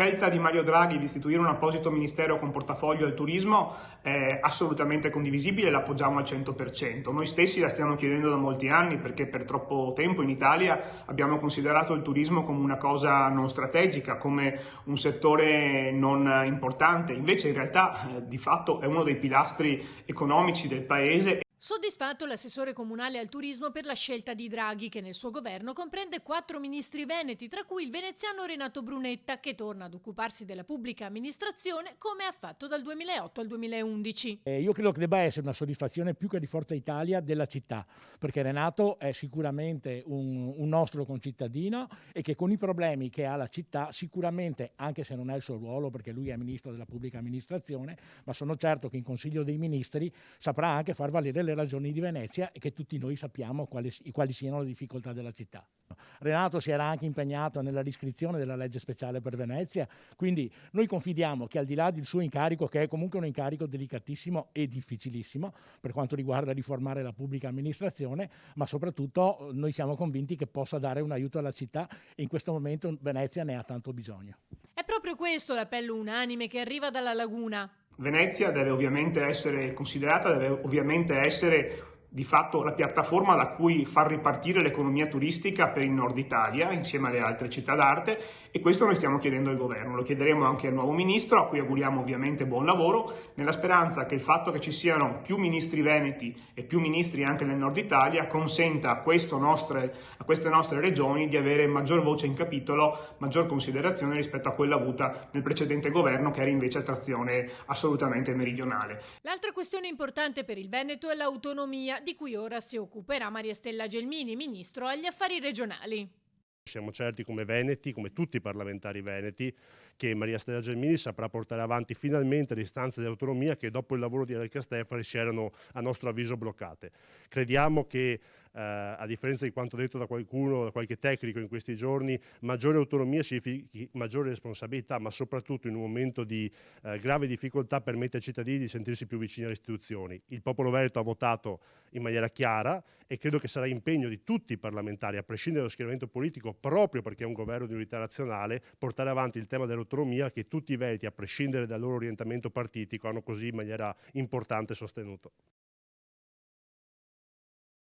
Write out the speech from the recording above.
scelta di Mario Draghi di istituire un apposito ministero con portafoglio al turismo è assolutamente condivisibile e l'appoggiamo al 100%. Noi stessi la stiamo chiedendo da molti anni perché per troppo tempo in Italia abbiamo considerato il turismo come una cosa non strategica, come un settore non importante. Invece in realtà di fatto è uno dei pilastri economici del paese. Soddisfatto l'assessore comunale al turismo per la scelta di Draghi, che nel suo governo comprende 4 ministri veneti, tra cui il veneziano Renato Brunetta, che torna ad occuparsi della pubblica amministrazione come ha fatto dal 2008 al 2011. Io credo che debba essere una soddisfazione più che di Forza Italia della città, perché Renato è sicuramente un nostro concittadino e che con i problemi che ha la città sicuramente, anche se non è il suo ruolo perché lui è ministro della pubblica amministrazione, ma sono certo che in Consiglio dei Ministri saprà anche far valere le ragioni di Venezia e che tutti noi sappiamo quali siano le difficoltà della città. Renato si era anche impegnato nella riscrizione della legge speciale per Venezia, quindi noi confidiamo che al di là del suo incarico, che è comunque un incarico delicatissimo e difficilissimo per quanto riguarda riformare la pubblica amministrazione, ma soprattutto noi siamo convinti che possa dare un aiuto alla città e in questo momento Venezia ne ha tanto bisogno. È proprio questo l'appello unanime che arriva dalla Laguna. Venezia deve ovviamente essere considerata, deve ovviamente essere di fatto la piattaforma da cui far ripartire l'economia turistica per il nord Italia insieme alle altre città d'arte, e questo noi stiamo chiedendo al governo, lo chiederemo anche al nuovo ministro a cui auguriamo ovviamente buon lavoro, nella speranza che il fatto che ci siano più ministri veneti e più ministri anche nel nord Italia consenta a queste nostre regioni di avere maggior voce in capitolo, maggior considerazione rispetto a quella avuta nel precedente governo, che era invece a trazione assolutamente meridionale. L'altra questione importante per il Veneto è l'autonomia, di cui ora si occuperà Maria Stella Gelmini, ministro agli affari regionali. Siamo certi come veneti, come tutti i parlamentari veneti, che Maria Stella Gelmini saprà portare avanti finalmente le istanze di autonomia che dopo il lavoro di Del Castelli si erano a nostro avviso bloccate. Crediamo che a differenza di quanto detto da qualcuno, da qualche tecnico in questi giorni, maggiore autonomia significhi maggiore responsabilità, ma soprattutto in un momento di grave difficoltà permette ai cittadini di sentirsi più vicini alle istituzioni. Il popolo veneto ha votato in maniera chiara e credo che sarà impegno di tutti i parlamentari, a prescindere dallo schieramento politico, proprio perché è un governo di unità nazionale, portare avanti il tema dell'autonomia che tutti i veneti, a prescindere dal loro orientamento partitico, hanno così in maniera importante sostenuto.